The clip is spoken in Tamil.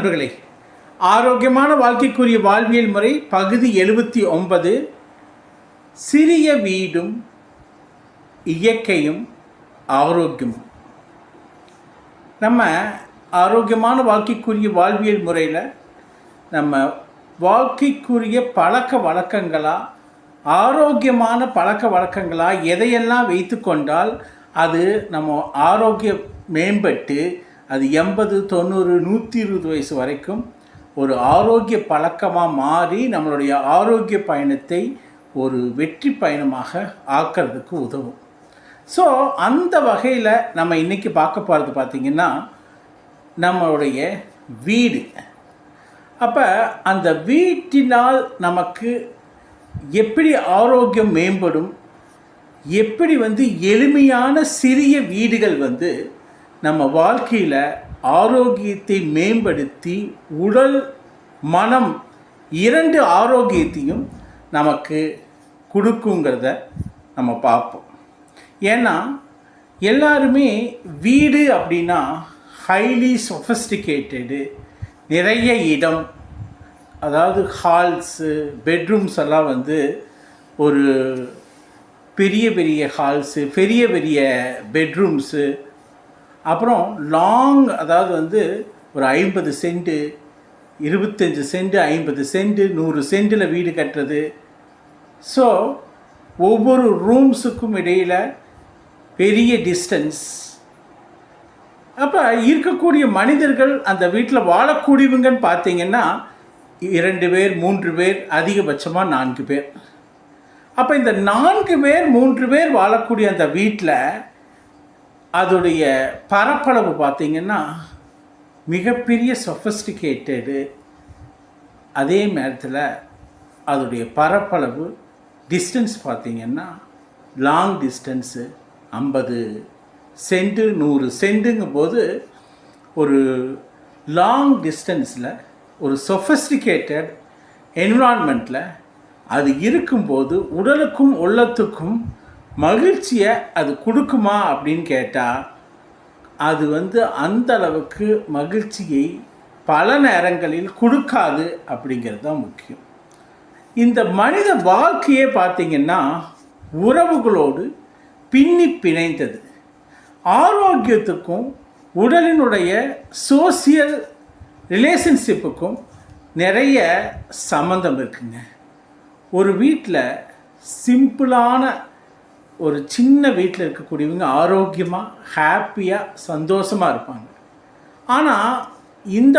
நண்பர்களே, ஆரோக்கியமான வாழ்க்கைக்குரிய வாழ்வியல் முறை பகுதி 79. சிறிய வீடும் இயற்கையும் ஆரோக்கியமும். நம்ம ஆரோக்கியமான வாழ்க்கைக்குரிய வாழ்வியல் முறையில் நம்ம வாழ்க்கைக்குரிய பழக்க வழக்கங்களாக, ஆரோக்கியமான பழக்க வழக்கங்களாக எதையெல்லாம் வைத்து கொண்டால் அது நம்ம ஆரோக்கியம் மேம்பட்டு அது 80, 90, 120 வயசு வரைக்கும் ஒரு ஆரோக்கிய பழக்கமாக மாறி நம்மளுடைய ஆரோக்கிய பயணத்தை ஒரு வெற்றி பயணமாக ஆக்கிறதுக்கு உதவும். ஸோ அந்த வகையில் நம்ம இன்றைக்கி பார்க்க போகிறது பார்த்திங்கன்னா நம்மளுடைய வீடு. அப்போ அந்த வீட்டினால் நமக்கு எப்படி ஆரோக்கியம் மேம்படும், எப்படி எளிமையான சிறிய வீடுகள் நம்ம வாழ்க்கையில் ஆரோக்கியத்தை மேம்படுத்தி உடல் மனம் 2 ஆரோக்கியத்தையும் நமக்கு கொடுக்குங்கிறத நம்ம பார்ப்போம். ஏன்னா எல்லாருமே வீடு அப்படின்னா ஹைலி சொஃபிஸ்டிகேட்டடு, நிறைய இடம், அதாவது ஹால்ஸு, பெட்ரூம்ஸ் எல்லாம் ஒரு பெரிய பெரிய ஹால்ஸு, பெரிய பெரிய பெட்ரூம்ஸு, அப்புறம் லாங், அதாவது ஒரு 50 சென்ட்டு, 25 சென்ட், 50 சென்ட், 100 சென்ட்டில் வீடு கட்டுறது. ஸோ ஒவ்வொரு ரூம்ஸுக்கும் இடையில் பெரிய டிஸ்டன்ஸ். அப்போ இருக்கக்கூடிய மனிதர்கள் அந்த வீட்டில் வாழக்கூடியவங்கன்னு பார்த்தீங்கன்னா 2 பேர், 3 பேர், அதிகபட்சமாக 4 பேர். அப்போ இந்த 4 பேர், 3 பேர் வாழக்கூடிய அந்த வீட்டில் அதோடைய பரப்பளவு பார்த்திங்கன்னா மிகப்பெரிய சொஃபிஸ்டிகேட்டடு. அதே நேரத்தில் அதோடைய பரப்பளவு டிஸ்டன்ஸ் பார்த்திங்கன்னா லாங் டிஸ்டன்ஸு, 50 சென்ட்டு, 100 சென்ட்டுங்கும் போது ஒரு லாங் டிஸ்டன்ஸில் ஒரு சொஃபிஸ்டிகேட்டட் என்விரான்மெண்ட்டில் அது இருக்கும்போது உடலுக்கும் உள்ளத்துக்கும் மகிழ்ச்சியை அது கொடுக்குமா அப்படின்னு கேட்டால் அது அந்த அளவுக்கு மகிழ்ச்சியை பல நேரங்களில் கொடுக்காது அப்படிங்கிறது தான் முக்கியம். இந்த மனித வாழ்க்கையே பார்த்திங்கன்னா உறவுகளோடு பின்னி பிணைந்தது. ஆரோக்கியத்துக்கும் உடலினுடைய சோசியல் ரிலேஷன்ஷிப்புக்கும் நிறைய சம்மந்தம் இருக்குங்க. ஒரு வீட்டில் சிம்பிளான ஒரு சின்ன வீட்டில் இருக்கக்கூடியவங்க ஆரோக்கியமாக, ஹாப்பியாக, சந்தோஷமாக இருப்பாங்க. ஆனால் இந்த